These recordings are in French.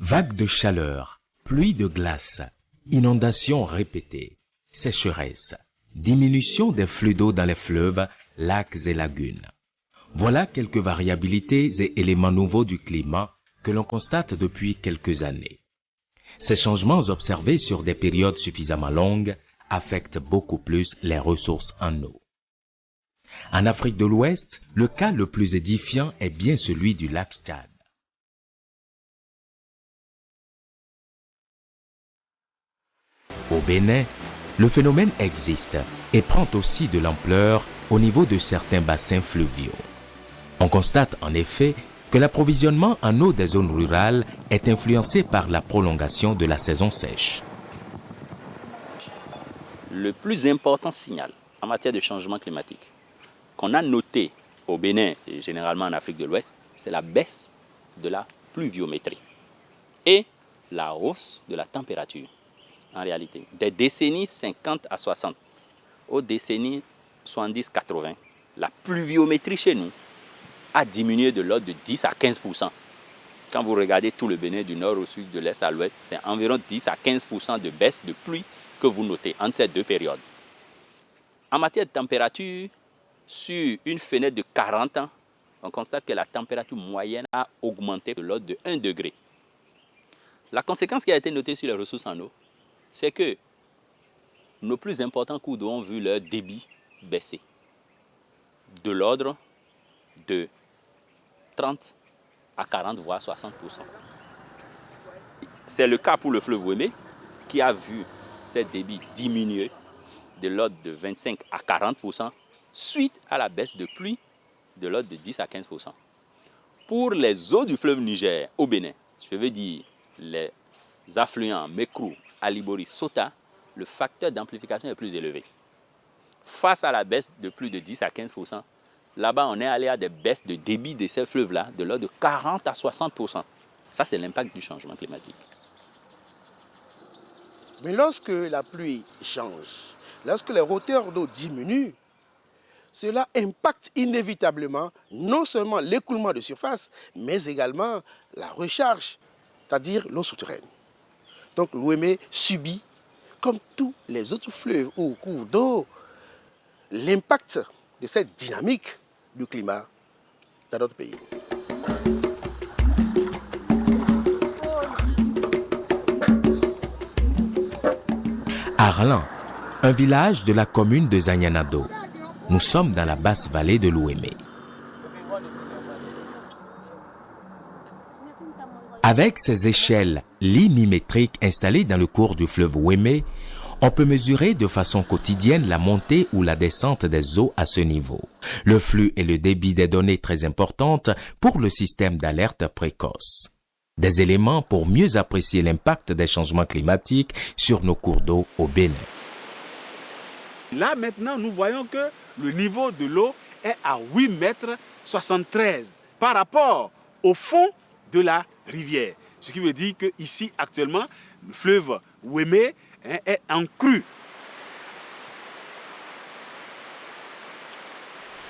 Vagues de chaleur, pluie de glace, inondations répétées, sécheresse, diminution des flux d'eau dans les fleuves, lacs et lagunes. Voilà quelques variabilités et éléments nouveaux du climat que l'on constate depuis quelques années. Ces changements observés sur des périodes suffisamment longues affectent beaucoup plus les ressources en eau. En Afrique de l'Ouest, le cas le plus édifiant est bien celui du lac Tchad. Au Bénin, le phénomène existe et prend aussi de l'ampleur au niveau de certains bassins fluviaux. On constate en effet que l'approvisionnement en eau des zones rurales est influencé par la prolongation de la saison sèche. Le plus important signal en matière de changement climatique qu'on a noté au Bénin et généralement en Afrique de l'Ouest, c'est la baisse de la pluviométrie et la hausse de la température. En réalité, des décennies 50 à 60 aux décennies 70-80, la pluviométrie chez nous a diminué de l'ordre de 10 à 15%. Quand vous regardez tout le Bénin du nord au sud, de l'est à l'ouest, c'est environ 10 à 15% de baisse de pluie que vous notez entre ces deux périodes. En matière de température, sur une fenêtre de 40 ans, on constate que la température moyenne a augmenté de l'ordre de 1 degré. La conséquence qui a été notée sur les ressources en eau, c'est que nos plus importants cours d'eau ont vu leur débit baisser de l'ordre de 30 à 40, voire 60%. C'est le cas pour le fleuve Ouémé, qui a vu ses débits diminuer de l'ordre de 25 à 40% suite à la baisse de pluie de l'ordre de 10 à 15%. Pour les eaux du fleuve Niger au Bénin, je veux dire les affluents Mekrou, Alibori, Sota, le facteur d'amplification est plus élevé. Face à la baisse de plus de 10 à 15%, là-bas, on est allé à des baisses de débit de ces fleuves-là de l'ordre de 40 à 60%. Ça, c'est l'impact du changement climatique. Mais lorsque la pluie change, lorsque les hauteurs d'eau diminuent, cela impacte inévitablement non seulement l'écoulement de surface, mais également la recharge, c'est-à-dire l'eau souterraine. Donc l'Ouémé subit, comme tous les autres fleuves ou cours d'eau, l'impact de cette dynamique du climat dans notre pays. Arlan, un village de la commune de Zanyanado. Nous sommes dans la basse vallée de l'Ouémé. Avec ces échelles limimétriques installées dans le cours du fleuve Ouémé, on peut mesurer de façon quotidienne la montée ou la descente des eaux à ce niveau. Le flux et le débit des données très importantes pour le système d'alerte précoce. Des éléments pour mieux apprécier l'impact des changements climatiques sur nos cours d'eau au Bénin. Là maintenant, nous voyons que le niveau de l'eau est à 8,73 m par rapport au fond de la rivière. Ce qui veut dire qu'ici, actuellement, le fleuve Ouémé est en crue.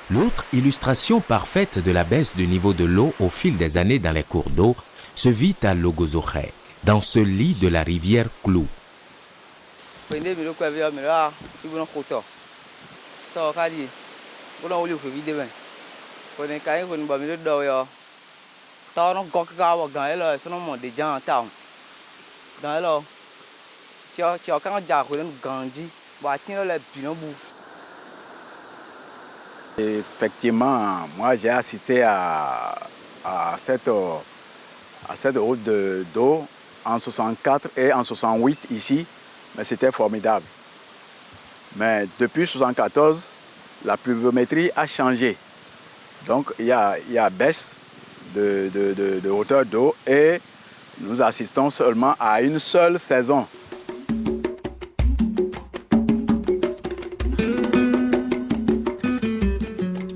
L'autre illustration parfaite de la baisse du niveau de l'eau au fil des années dans les cours d'eau se vit à Logozokhé, dans ce lit de la rivière Clou. Effectivement, moi j'ai assisté à cette hausse d'eau en 64 et en 68 ici, mais c'était formidable. Mais depuis 1974, la pluviométrie a changé. Donc il y a baisse de hauteur d'eau et nous assistons seulement à une seule saison.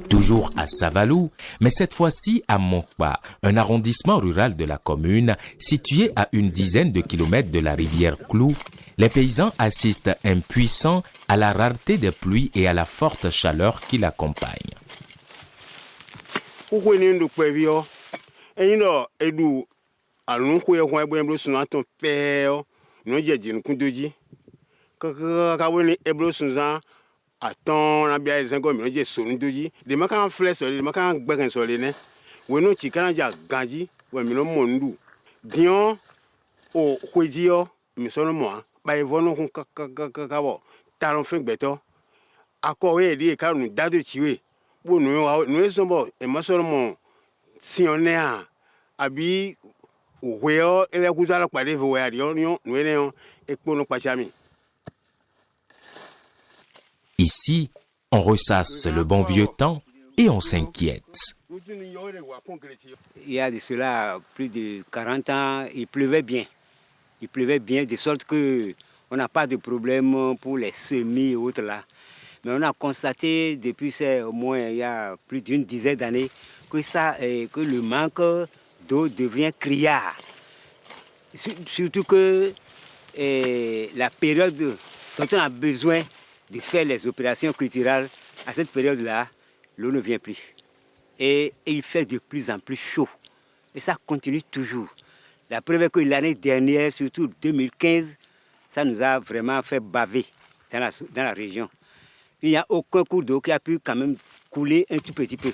Toujours à Savalou, mais cette fois-ci à Monkba, un arrondissement rural de la commune situé à une dizaine de kilomètres de la rivière Clou, les paysans assistent impuissants à la rareté des pluies et à la forte chaleur qui l'accompagne. alon ko ye ko e blo suna ton peo no je jin kun doji ka woni e blo suna aton na bia zengo mi no je so doji de maka fle so de maka gbegen so le ne we no chi kana ja ganji we mi no mondu dion o kwedio mi so no mo ba e vono kun ka bo taron fin gbeto akọ̀wé èdè karùn-ún dádò chiwe wo nu e sombo e masoro mo sionea abi weo ele kuzala pade vo ya dio nu ene e pono pachami. Ici, on ressasse le bon vieux temps et on s'inquiète. Il y a de cela plus de 40 ans, il pleuvait bien. Il pleuvait bien de sorte que on n'a pas de problème pour les semis et autres là. Mais on a constaté depuis au moins il y a plus d'une dizaine d'années que le manque d'eau devient criard. Surtout que la période dont on a besoin de faire les opérations culturelles, à cette période-là, l'eau ne vient plus. Et il fait de plus en plus chaud. Et ça continue toujours. La preuve est que l'année dernière, surtout 2015, ça nous a vraiment fait baver dans la région. Il n'y a aucun cours d'eau qui a pu quand même couler un tout petit peu.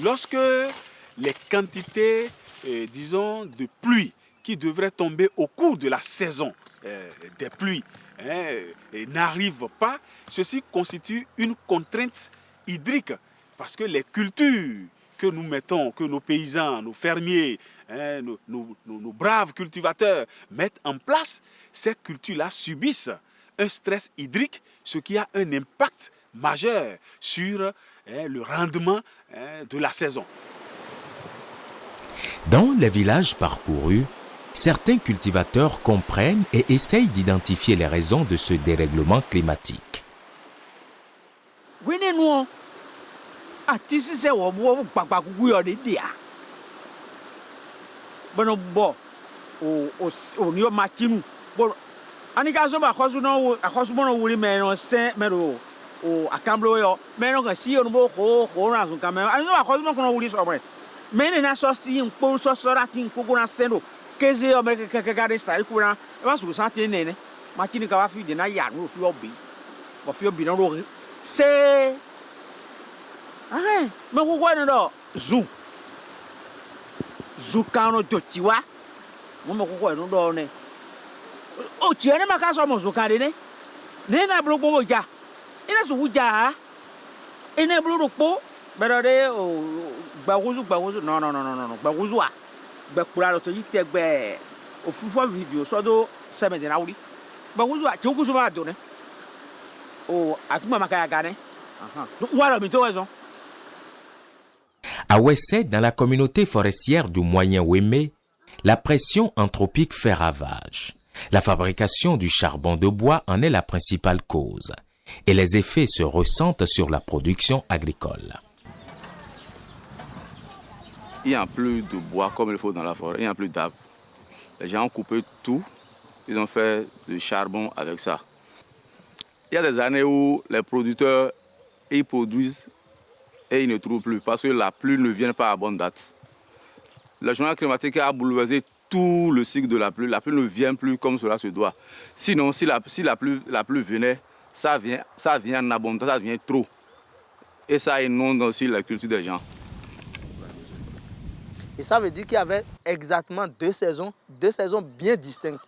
Lorsque les quantités, disons, de pluie qui devraient tomber au cours de la saison des pluies n'arrivent pas, ceci constitue une contrainte hydrique parce que les cultures que nous mettons, que nos paysans, nos fermiers, nos braves cultivateurs mettent en place, ces cultures-là subissent un stress hydrique, ce qui a un impact majeur sur le rendement de la saison. Dans les villages parcourus, certains cultivateurs comprennent et essayent d'identifier les raisons de ce dérèglement climatique. Bono bo o ni o machinu bo anika so ba khosu no akhosu bono wuri me no se me ro o akamblo yo me no ga si o no bo ko na so kam ani no akhosu mo kono wuri so me me na so si npo so so ra tin ko na sendo keze o me ke ga de sai ku na e ba su sa tin ne machini ka ba fi de na ya no fi obi bo fi obi no ro se me ko ko no do zu Zukano dochiwa mo ko no do ne o tiene makaso mo zukade ne na blo bo ja ina su wuja ina blo po berode o gbawuzu no gbawuzu a gbekura lo to yite gbe ofufo video so do 7 na wuri gbawuzu a ti okusu ba do ne o atuma makaya ga ne wala mi to wezo. À Ouessé, dans la communauté forestière du Moyen Ouémé, la pression anthropique fait ravage. La fabrication du charbon de bois en est la principale cause, et les effets se ressentent sur la production agricole. Il n'y a plus de bois comme il faut dans la forêt, il n'y a plus d'arbres. Les gens ont coupé tout, ils ont fait du charbon avec ça. Il y a des années où les producteurs ils produisent et ils ne trouvent plus parce que la pluie ne vient pas à bonne date. Le changement climatique a bouleversé tout le cycle de la pluie. La pluie ne vient plus comme cela se doit. Sinon, si la pluie venait, ça vient en abondance, ça vient trop. Et ça inonde aussi la culture des gens. Et ça veut dire qu'il y avait exactement deux saisons bien distinctes.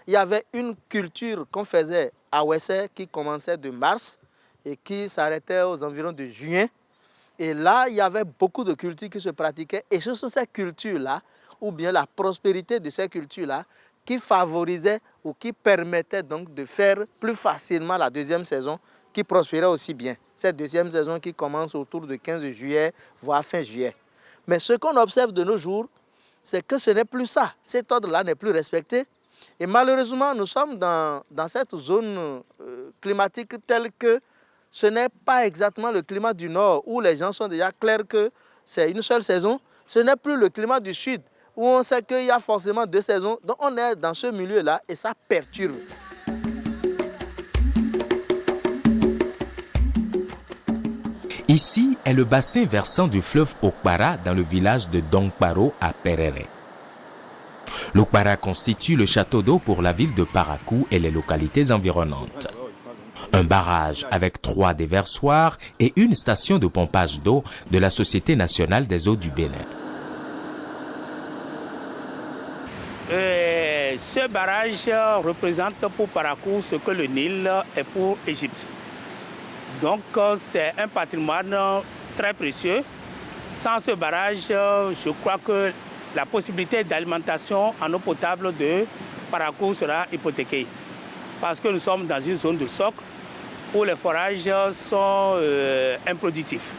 Il y avait une culture qu'on faisait à Ouessé qui commençait de mars et qui s'arrêtait aux environs de juin. Et là, il y avait beaucoup de cultures qui se pratiquaient. Et ce sont ces cultures-là, ou bien la prospérité de ces cultures-là, qui favorisait ou qui permettait donc de faire plus facilement la deuxième saison, qui prospérait aussi bien. Cette deuxième saison qui commence autour de 15 juillet, voire fin juillet. Mais ce qu'on observe de nos jours, c'est que ce n'est plus ça. Cet ordre-là n'est plus respecté. Et malheureusement, nous sommes dans cette zone climatique telle que ce n'est pas exactement le climat du Nord où les gens sont déjà clairs que c'est une seule saison. Ce n'est plus le climat du Sud où on sait qu'il y a forcément deux saisons. Donc on est dans ce milieu-là et ça perturbe. Ici est le bassin versant du fleuve Okpara dans le village de Dongparo à Perere. L'Okpara constitue le château d'eau pour la ville de Parakou et les localités environnantes. Un barrage avec 3 déversoirs et une station de pompage d'eau de la Société nationale des eaux du Bénin. Ce barrage représente pour Parakou ce que le Nil est pour l'Égypte. Donc c'est un patrimoine très précieux. Sans ce barrage, je crois que la possibilité d'alimentation en eau potable de Parakou sera hypothéquée. Parce que nous sommes dans une zone de socle où les forages sont improductifs.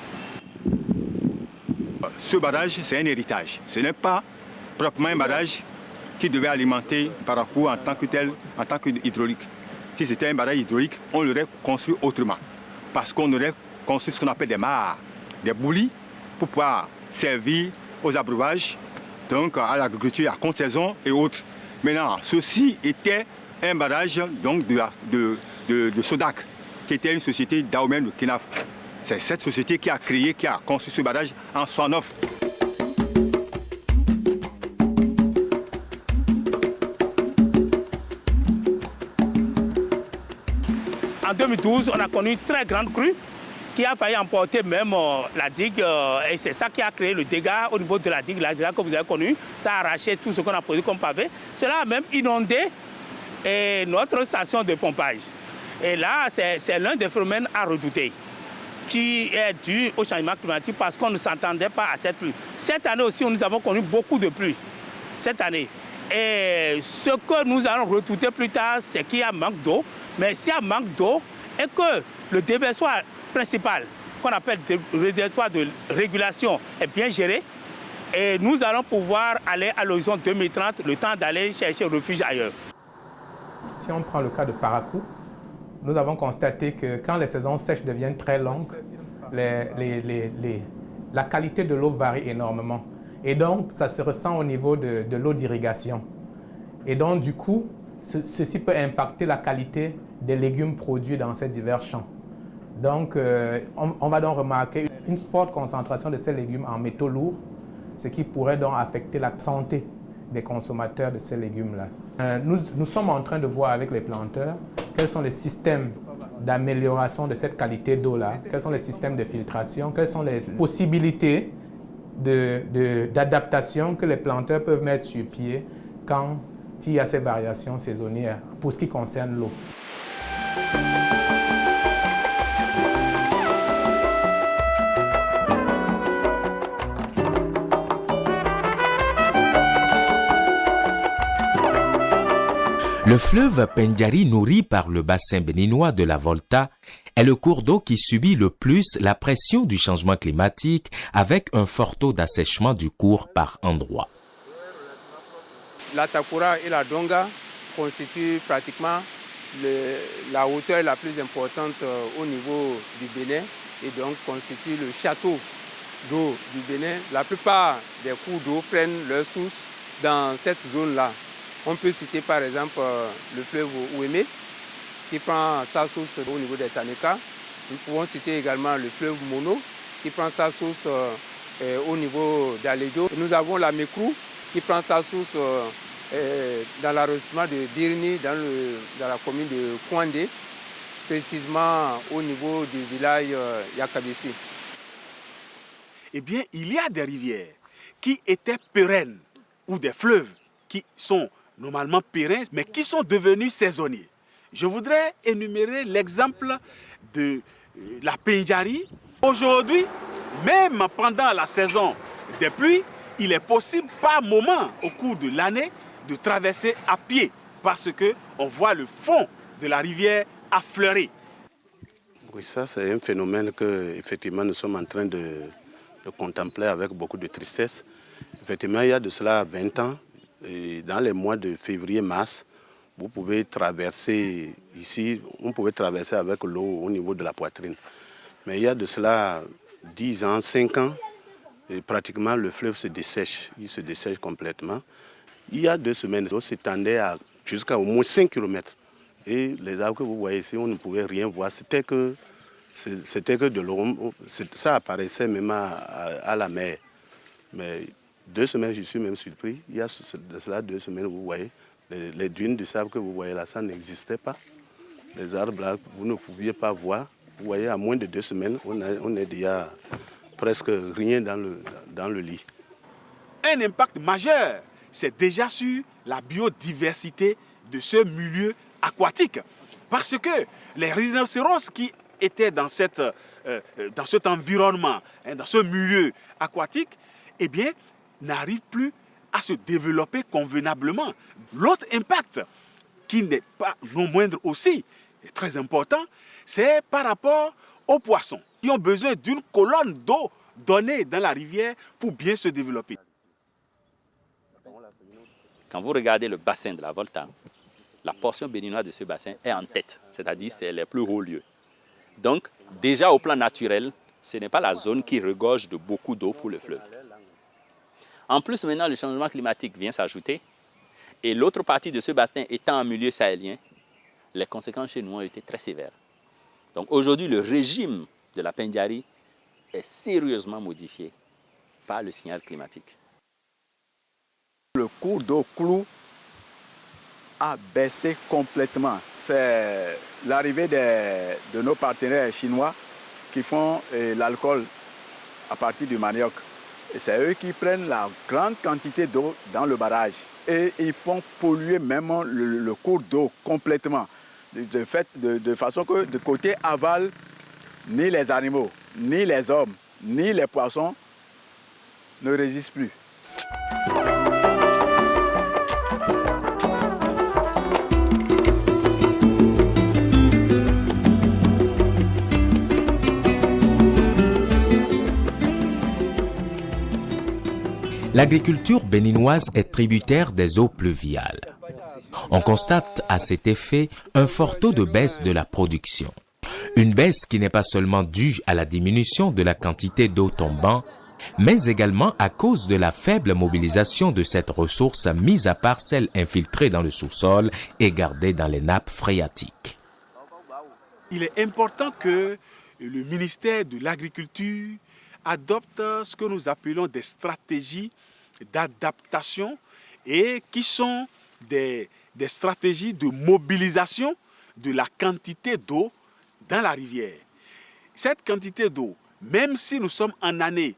Ce barrage, c'est un héritage. Ce n'est pas proprement un barrage qui devait alimenter Parakou en tant que tel, en tant qu'hydraulique. Si c'était un barrage hydraulique, on l'aurait construit autrement. Parce qu'on aurait construit ce qu'on appelle des mares, des boulis, pour pouvoir servir aux abreuvages, donc à l'agriculture, à contre-saison et autres. Maintenant, ceci était un barrage donc, de Sodac, qui était une société d'Aomem de Kinaf. C'est cette société qui a créé, qui a construit ce barrage en 69. En 2012, on a connu une très grande crue qui a failli emporter même la digue. Et c'est ça qui a créé le dégât au niveau de la digue que vous avez connue. Ça a arraché tout ce qu'on a produit comme pavé. Cela a même inondé notre station de pompage. Et là, c'est l'un des phénomènes à redouter, qui est dû au changement climatique parce qu'on ne s'entendait pas à cette pluie. Cette année aussi, nous avons connu beaucoup de pluie. Cette année. Et ce que nous allons redouter plus tard, c'est qu'il y a manque d'eau. Mais s'il y a manque d'eau et que le déversoir principal, qu'on appelle le déversoir de régulation, est bien géré, et nous allons pouvoir aller à l'horizon 2030, le temps d'aller chercher refuge ailleurs. Si on prend le cas de Parakou, nous avons constaté que quand les saisons sèches deviennent très longues, la qualité de l'eau varie énormément. Et donc, ça se ressent au niveau de l'eau d'irrigation. Et donc, du coup, ceci peut impacter la qualité des légumes produits dans ces divers champs. Donc, on va donc remarquer une forte concentration de ces légumes en métaux lourds, ce qui pourrait donc affecter la santé des consommateurs de ces légumes-là. Nous sommes en train de voir avec les planteurs quels sont les systèmes d'amélioration de cette qualité d'eau-là, quels sont les systèmes de filtration, quelles sont les possibilités d'adaptation que les planteurs peuvent mettre sur pied quand il y a ces variations saisonnières pour ce qui concerne l'eau. Le fleuve Pendjari, nourri par le bassin béninois de la Volta, est le cours d'eau qui subit le plus la pression du changement climatique avec un fort taux d'assèchement du cours par endroits. La Takura et la Donga constituent pratiquement la hauteur la plus importante au niveau du Bénin et donc constituent le château d'eau du Bénin. La plupart des cours d'eau prennent leur source dans cette zone-là. On peut citer par exemple le fleuve Ouémé qui prend sa source au niveau des Taneka. Nous pouvons citer également le fleuve Mono qui prend sa source au niveau d'Alédio. Nous avons la Mékrou qui prend sa source dans l'arrondissement de Birni, dans la commune de Kouandé, précisément au niveau du village Yakabessi. Eh bien, il y a des rivières qui étaient pérennes ou des fleuves qui sont normalement pérennes, mais qui sont devenus saisonniers. Je voudrais énumérer l'exemple de la Pendjari. Aujourd'hui, même pendant la saison des pluies, il est possible par moment au cours de l'année de traverser à pied parce qu'on voit le fond de la rivière affleurer. Oui, ça c'est un phénomène que effectivement nous sommes en train de contempler avec beaucoup de tristesse. Effectivement, il y a de cela 20 ans, et dans les mois de février-mars, vous pouvez traverser ici, on pouvait traverser avec l'eau au niveau de la poitrine. Mais il y a de cela 10 ans, 5 ans, et pratiquement le fleuve se dessèche, il se dessèche complètement. Il y a 2 semaines, l'eau s'étendait jusqu'à au moins 5 km. Et les arbres que vous voyez ici, on ne pouvait rien voir. C'était que c'était que de l'eau, ça apparaissait même à la mer. Mais 2 semaines, je suis même surpris. Il y a de cela 2 semaines, vous voyez, les dunes de sable que vous voyez là, ça n'existait pas. Les arbres là, vous ne pouviez pas voir. Vous voyez, à moins de 2 semaines, on est déjà presque rien dans le lit. Un impact majeur, c'est déjà sur la biodiversité de ce milieu aquatique. Parce que les rhinocéros qui étaient dans cet environnement, dans ce milieu aquatique, eh bien, n'arrivent plus à se développer convenablement. L'autre impact, qui n'est pas non moindre aussi, est très important, c'est par rapport aux poissons qui ont besoin d'une colonne d'eau donnée dans la rivière pour bien se développer. Quand vous regardez le bassin de la Volta, la portion béninoise de ce bassin est en tête, c'est-à-dire c'est les plus hauts lieux. Donc, déjà au plan naturel, ce n'est pas la zone qui regorge de beaucoup d'eau pour le fleuve. En plus, maintenant, le changement climatique vient s'ajouter. Et l'autre partie de ce bassin étant en milieu sahélien, les conséquences chez nous ont été très sévères. Donc aujourd'hui, le régime de la Pendiari est sérieusement modifié par le signal climatique. Le cours d'eau Clou a baissé complètement. C'est l'arrivée de nos partenaires chinois qui font l'alcool à partir du manioc. Et c'est eux qui prennent la grande quantité d'eau dans le barrage. Et ils font polluer même le cours d'eau complètement. De façon que de côté aval, ni les animaux, ni les hommes, ni les poissons ne résistent plus. L'agriculture béninoise est tributaire des eaux pluviales. On constate à cet effet un fort taux de baisse de la production. Une baisse qui n'est pas seulement due à la diminution de la quantité d'eau tombant, mais également à cause de la faible mobilisation de cette ressource mise à part celle infiltrée dans le sous-sol et gardée dans les nappes phréatiques. Il est important que le ministère de l'Agriculture adopte ce que nous appelons des stratégies d'adaptation et qui sont des stratégies de mobilisation de la quantité d'eau dans la rivière. Cette quantité d'eau, même si nous sommes en année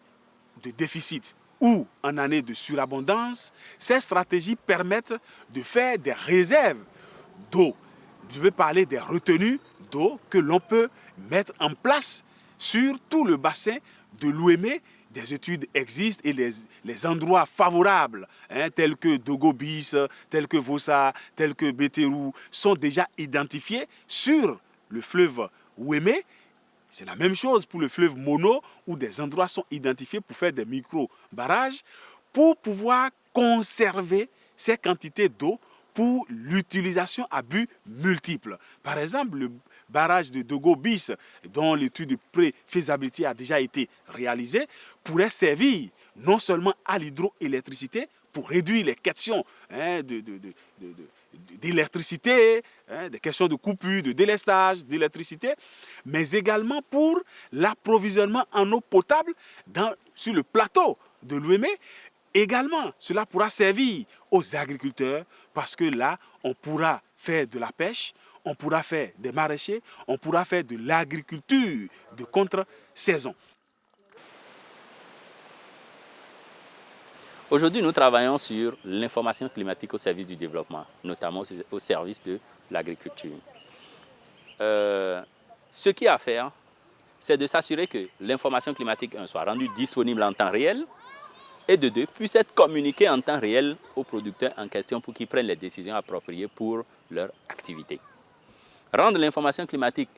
de déficit ou en année de surabondance, ces stratégies permettent de faire des réserves d'eau. Je veux parler des retenues d'eau que l'on peut mettre en place sur tout le bassin de l'Ouémé. Des études existent et les endroits favorables, tels que Dogobis, tels que Vossa, tels que Bétérou, sont déjà identifiés sur le fleuve Ouémé. C'est la même chose pour le fleuve Mono, où des endroits sont identifiés pour faire des micro-barrages, pour pouvoir conserver ces quantités d'eau pour l'utilisation à but multiple. Par exemple, le barrage de Dogo-Bis, dont l'étude de pré-faisabilité a déjà été réalisée, pourrait servir non seulement à l'hydroélectricité pour réduire les questions d'électricité, des questions de coupure, de délestage d'électricité, mais également pour l'approvisionnement en eau potable sur le plateau de l'Ouémé. Également, cela pourra servir aux agriculteurs parce que là, on pourra faire de la pêche, on pourra faire des maraîchers, on pourra faire de l'agriculture de contre-saison. Aujourd'hui, nous travaillons sur l'information climatique au service du développement, notamment au service de l'agriculture. Ce qu'il y a à faire, c'est de s'assurer que l'information climatique, soit rendue disponible en temps réel, et de deux, puisse être communiquée en temps réel aux producteurs en question pour qu'ils prennent les décisions appropriées pour leur activité. Rendre l'information climatique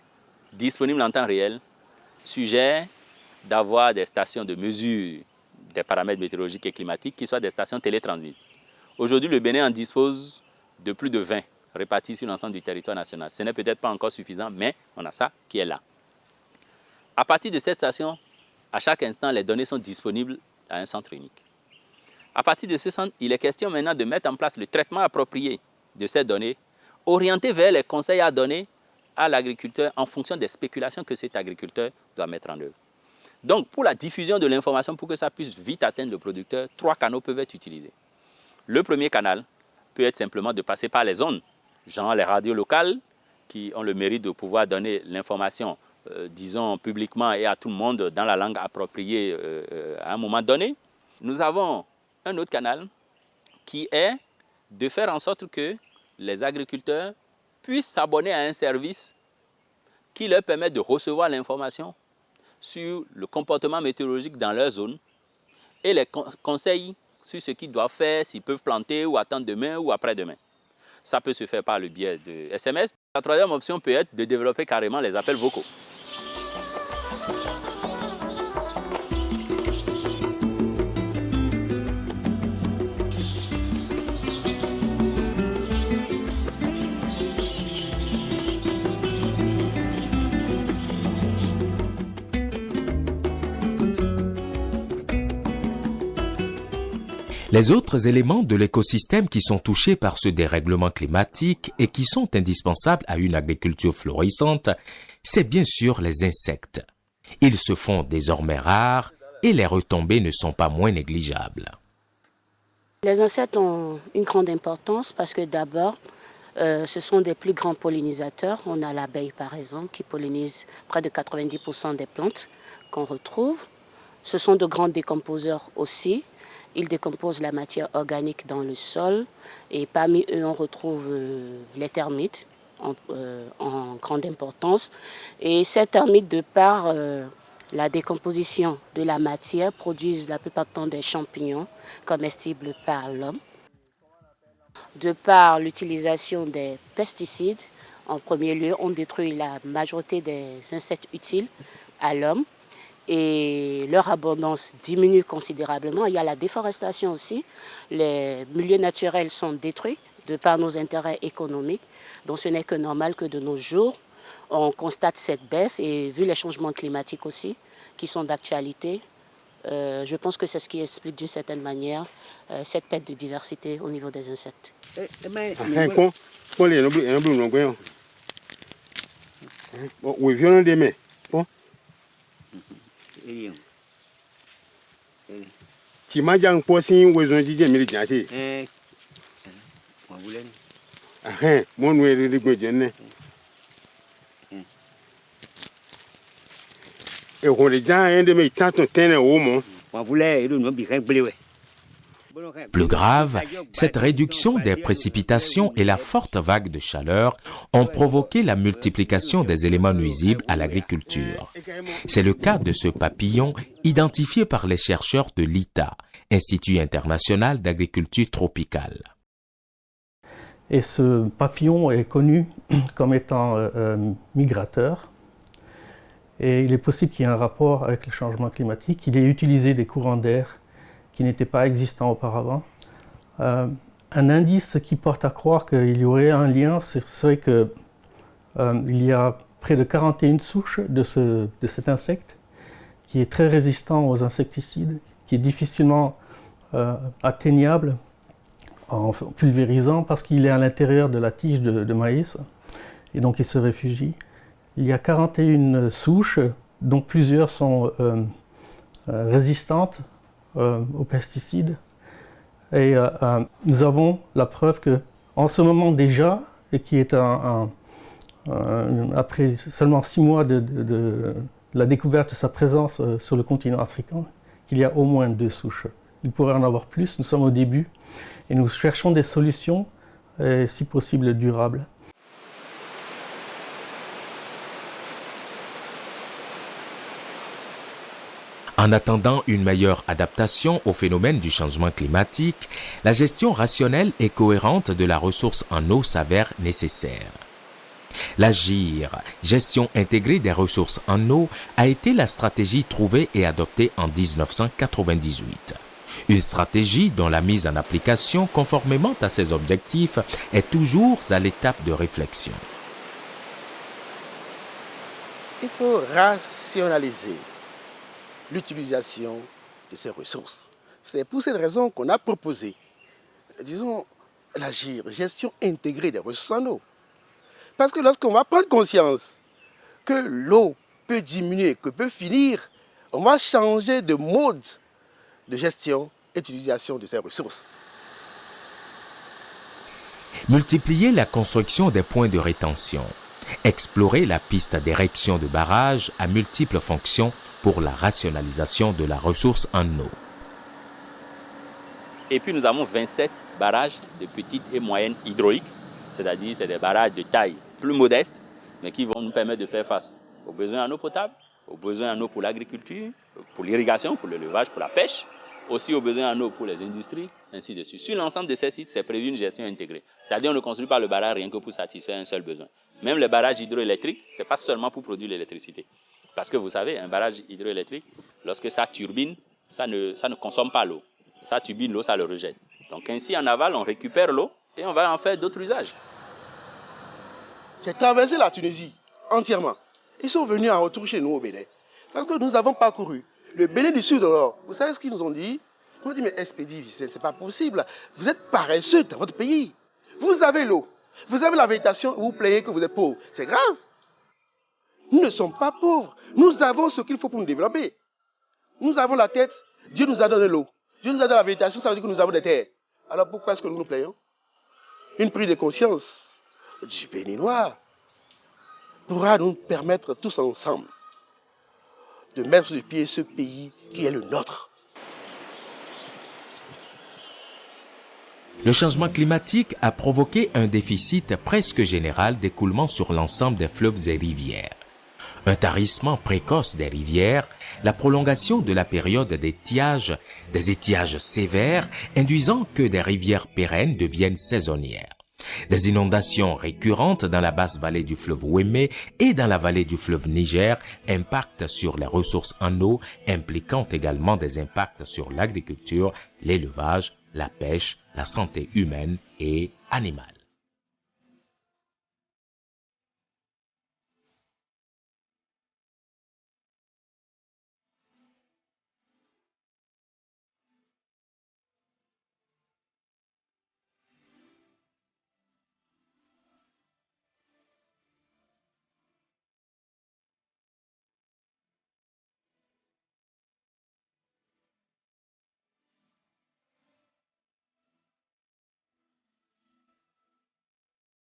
disponible en temps réel suggère d'avoir des stations de mesure des paramètres météorologiques et climatiques qui soient des stations télétransmises. Aujourd'hui, le Bénin en dispose de plus de 20 répartis sur l'ensemble du territoire national. Ce n'est peut-être pas encore suffisant, mais on a ça qui est là. À partir de cette station, à chaque instant, les données sont disponibles à un centre unique. À partir de ce centre, il est question maintenant de mettre en place le traitement approprié de ces données, orienté vers les conseils à donner à l'agriculteur en fonction des spéculations que cet agriculteur doit mettre en œuvre. Donc, pour la diffusion de l'information, pour que ça puisse vite atteindre le producteur, 3 canaux peuvent être utilisés. Le premier canal peut être simplement de passer par les zones, genre les radios locales, qui ont le mérite de pouvoir donner l'information, disons, publiquement et à tout le monde dans la langue appropriée à un moment donné. Nous avons un autre canal qui est de faire en sorte que les agriculteurs puissent s'abonner à un service qui leur permet de recevoir l'information sur le comportement météorologique dans leur zone et les conseils sur ce qu'ils doivent faire, s'ils peuvent planter ou attendre demain ou après-demain. Ça peut se faire par le biais de SMS. La troisième option peut être de développer carrément les appels vocaux. Les autres éléments de l'écosystème qui sont touchés par ce dérèglement climatique et qui sont indispensables à une agriculture florissante, c'est bien sûr les insectes. Ils se font désormais rares et les retombées ne sont pas moins négligeables. Les insectes ont une grande importance parce que d'abord, ce sont des plus grands pollinisateurs. On a l'abeille par exemple qui pollinise près de 90% des plantes qu'on retrouve. Ce sont de grands décomposeurs aussi. Ils décomposent la matière organique dans le sol et parmi eux on retrouve les termites en grande importance. Et ces termites, de par la décomposition de la matière, produisent la plupart du temps des champignons comestibles par l'homme. De par l'utilisation des pesticides, en premier lieu, on détruit la majorité des insectes utiles à l'homme. Et leur abondance diminue considérablement. Il y a la déforestation aussi. Les milieux naturels sont détruits de par nos intérêts économiques. Donc ce n'est que normal que de nos jours, on constate cette baisse. Et vu les changements climatiques aussi, qui sont d'actualité, je pense que c'est ce qui explique d'une certaine manière cette perte de diversité au niveau des insectes. Timajang posin wezon jije mili jati. Mon wele de gojene. Et on les a un de mes tantos tene homo. Plus grave, cette réduction des précipitations et la forte vague de chaleur ont provoqué la multiplication des éléments nuisibles à l'agriculture. C'est le cas de ce papillon identifié par les chercheurs de l'ITA, Institut international d'agriculture tropicale. Et ce papillon est connu comme étant migrateur. Et il est possible qu'il y ait un rapport avec le changement climatique. Il ait utilisé des courants d'air qui n'étaient pas existants auparavant. Un indice qui porte à croire qu'il y aurait un lien, ce serait qu'il y a près de 41 souches de cet insecte qui est très résistant aux insecticides, qui est difficilement atteignable en pulvérisant parce qu'il est à l'intérieur de la tige de maïs et donc il se réfugie. Il y a 41 souches dont plusieurs sont résistantes aux pesticides. Et nous avons la preuve qu'en ce moment déjà, et qui est après seulement 6 mois de la découverte de sa présence sur le continent africain, qu'il y a au moins 2 souches. Il pourrait en avoir plus, nous sommes au début, et nous cherchons des solutions, si possible durables. En attendant une meilleure adaptation au phénomène du changement climatique, la gestion rationnelle et cohérente de la ressource en eau s'avère nécessaire. La GIR, gestion intégrée des ressources en eau, a été la stratégie trouvée et adoptée en 1998. Une stratégie dont la mise en application conformément à ses objectifs est toujours à l'étape de réflexion. Il faut rationaliser l'utilisation de ces ressources. C'est pour cette raison qu'on a proposé, disons, la GIR, gestion intégrée des ressources en eau. Parce que lorsqu'on va prendre conscience que l'eau peut diminuer, que peut finir, on va changer de mode de gestion et d'utilisation de ces ressources. Multiplier la construction des points de rétention. Explorer la piste d'érection de barrages à multiples fonctions pour la rationalisation de la ressource en eau. Et puis nous avons 27 barrages de petites et moyennes hydrauliques, c'est-à-dire c'est des barrages de taille plus modeste, mais qui vont nous permettre de faire face aux besoins en eau potable, aux besoins en eau pour l'agriculture, pour l'irrigation, pour l'élevage, pour la pêche, aussi aux besoins en eau pour les industries, ainsi de suite. Sur l'ensemble de ces sites, c'est prévu une gestion intégrée. C'est-à-dire on ne construit pas le barrage rien que pour satisfaire un seul besoin. Même les barrages hydroélectriques, ce n'est pas seulement pour produire l'électricité. Parce que vous savez, un barrage hydroélectrique, lorsque ça turbine, ça ne consomme pas l'eau. Ça turbine l'eau, ça le rejette. Donc ainsi, en aval, on récupère l'eau et on va en faire d'autres usages. J'ai traversé la Tunisie entièrement. Ils sont venus en retour chez nous au Bénin. Parce que nous avons parcouru le Bénin du Sud alors. Vous savez ce qu'ils nous ont dit? Ils nous ont dit, mais Expédie, c'est pas possible. Vous êtes paresseux dans votre pays. Vous avez l'eau. Vous avez la végétation, vous plaignez que vous êtes pauvre. C'est grave. Nous ne sommes pas pauvres. Nous avons ce qu'il faut pour nous développer. Nous avons la tête. Dieu nous a donné l'eau. Dieu nous a donné la végétation, ça veut dire que nous avons des terres. Alors pourquoi est-ce que nous nous plaignons? Une prise de conscience du Béninois pourra nous permettre tous ensemble de mettre sur pied ce pays qui est le nôtre. Le changement climatique a provoqué un déficit presque général d'écoulement sur l'ensemble des fleuves et rivières. Un tarissement précoce des rivières, la prolongation de la période d'étiage, des étiages sévères, induisant que des rivières pérennes deviennent saisonnières. Des inondations récurrentes dans la basse vallée du fleuve Ouémé et dans la vallée du fleuve Niger impactent sur les ressources en eau, impliquant également des impacts sur l'agriculture, l'élevage, la pêche, la santé humaine et animale.